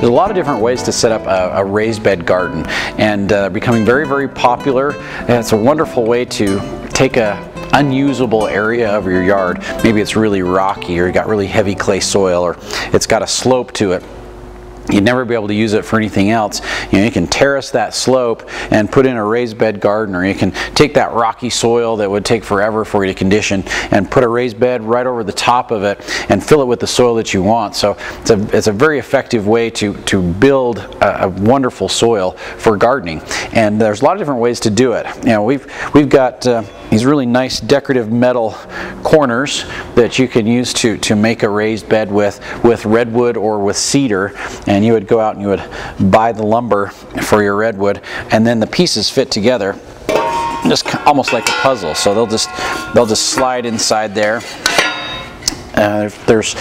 There's a lot of different ways to set up a raised bed garden, and becoming very, very popular. And it's a wonderful way to take a unusable area of your yard. Maybe it's really rocky, or you got really heavy clay soil, or it's got a slope to it. You'd never be able to use it for anything else. You know, you can terrace that slope and put in a raised bed garden, or you can take that rocky soil that would take forever for you to condition and put a raised bed right over the top of it and fill it with the soil that you want. So it's a very effective way to build a wonderful soil for gardening. And there's a lot of different ways to do it. You know, we've got these really nice decorative metal corners that you can use to make a raised bed with redwood or with cedar. And you would go out and you would buy the lumber for your redwood, and then the pieces fit together just almost like a puzzle. So they'll just slide inside there. There's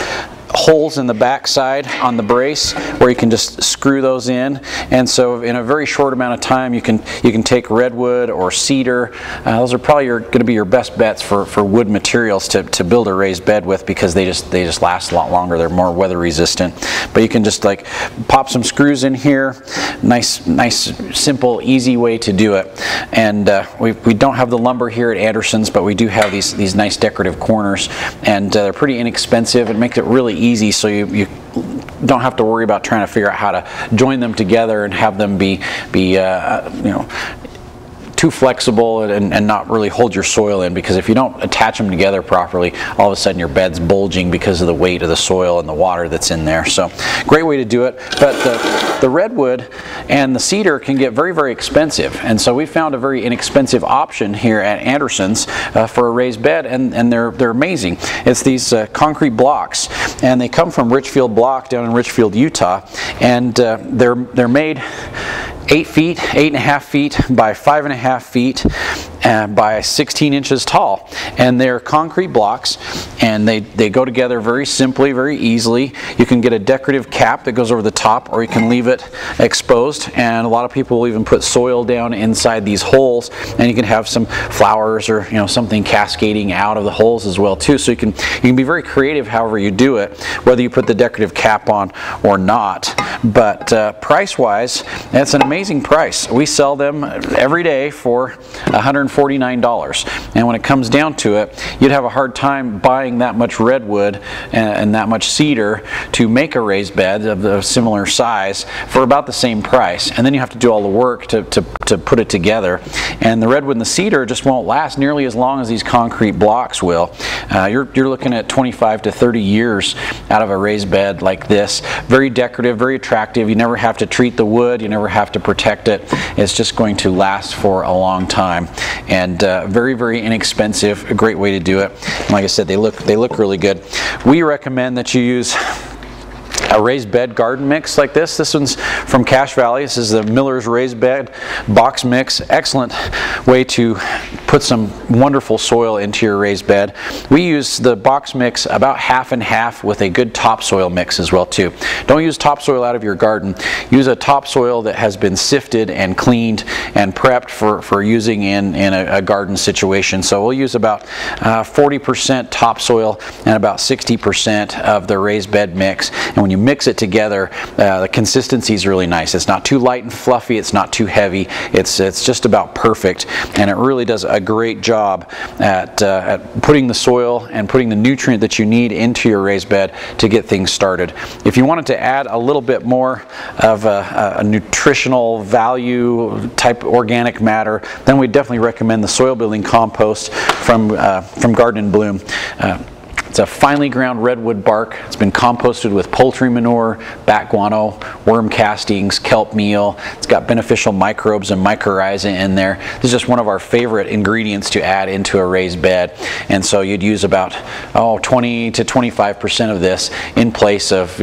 holes in the back side on the brace where you can just screw those in, and so in a very short amount of time you can take redwood or cedar. Those are probably going to be your best bets for wood materials to build a raised bed with, because they just last a lot longer. They're more weather resistant. But you can just like pop some screws in here. Nice simple easy way to do it. And we don't have the lumber here at Anderson's, but we do have these nice decorative corners, and they're pretty inexpensive. It makes it really easy, so you don't have to worry about trying to figure out how to join them together and have them be you know, too flexible and not really hold your soil in, because if you don't attach them together properly, all of a sudden your bed's bulging because of the weight of the soil and the water that's in there. So great way to do it. But the redwood and the cedar can get very, very expensive, and so we found a very inexpensive option here at Anderson's for a raised bed, and they're amazing. It's these concrete blocks, and they come from Richfield Block down in Richfield, Utah, and they're made 8 feet, 8.5 feet by 5.5 feet by 16 inches tall. And they're concrete blocks, and they go together very simply, very easily. You can get a decorative cap that goes over the top, or you can leave it exposed, and a lot of people will even put soil down inside these holes, and you can have some flowers or something cascading out of the holes as well too. So you can be very creative however you do it, whether you put the decorative cap on or not. But price-wise, that's an amazing price. We sell them every day for $149, and when it comes down to it, you'd have a hard time buying that much redwood and that much cedar to make a raised bed of a similar size for about the same price. And then you have to do all the work to put it together, and the redwood and the cedar just won't last nearly as long as these concrete blocks will. You're looking at 25 to 30 years out of a raised bed like this. Very decorative, very attractive. You never have to treat the wood, you never have to protect it. It's just going to last for a long time, and very, very inexpensive. A great way to do it. And like I said, they look really good. We recommend that you use a raised bed garden mix like this. This one's from Cache Valley. This is the Miller's Raised Bed Box Mix. Excellent way to put some wonderful soil into your raised bed. We use the box mix about half and half with a good topsoil mix as well too. Don't use topsoil out of your garden. Use a topsoil that has been sifted and cleaned and prepped for using in a garden situation. So we'll use about 40% topsoil and about 60% of the raised bed mix. And when you mix it together, the consistency is really nice. It's not too light and fluffy, it's not too heavy, it's just about perfect, and it really does a great job at putting the soil and putting the nutrient that you need into your raised bed to get things started. If you wanted to add a little bit more of a nutritional value type organic matter, then we definitely recommend the soil building compost from Garden and Bloom. It's a finely ground redwood bark. It's been composted with poultry manure, bat guano, worm castings, kelp meal. It's got beneficial microbes and mycorrhiza in there. This is just one of our favorite ingredients to add into a raised bed. And so you'd use about 20 to 25% of this in place of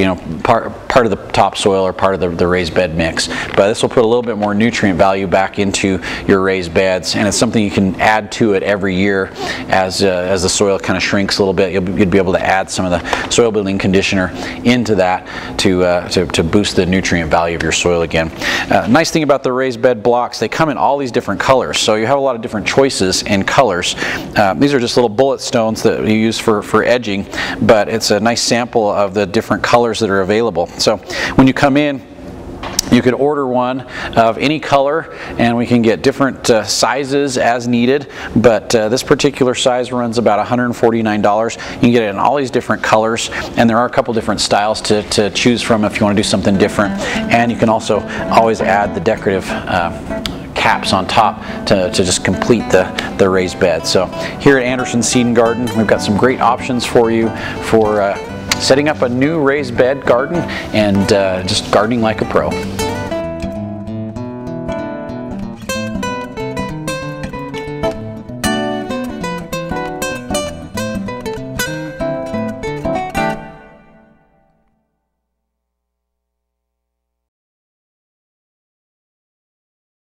part of the topsoil or part of the raised bed mix. But this will put a little bit more nutrient value back into your raised beds, and it's something you can add to it every year as the soil kind of shrinks a little bit. You'll you'd be able to add some of the soil building conditioner into that to boost the nutrient value of your soil again. Nice thing about the raised bed blocks, they come in all these different colors, so you have a lot of different choices in colors. These are just little bullet stones that you use for edging, but it's a nice sample of the different colors that are available. So when you come in, you could order one of any color, and we can get different sizes as needed, but this particular size runs about $149. You can get it in all these different colors, and there are a couple different styles to choose from if you want to do something different. And you can also always add the decorative caps on top to just complete the raised bed. So here at Anderson Seed and Garden, we've got some great options for you for setting up a new raised bed garden and just gardening like a pro.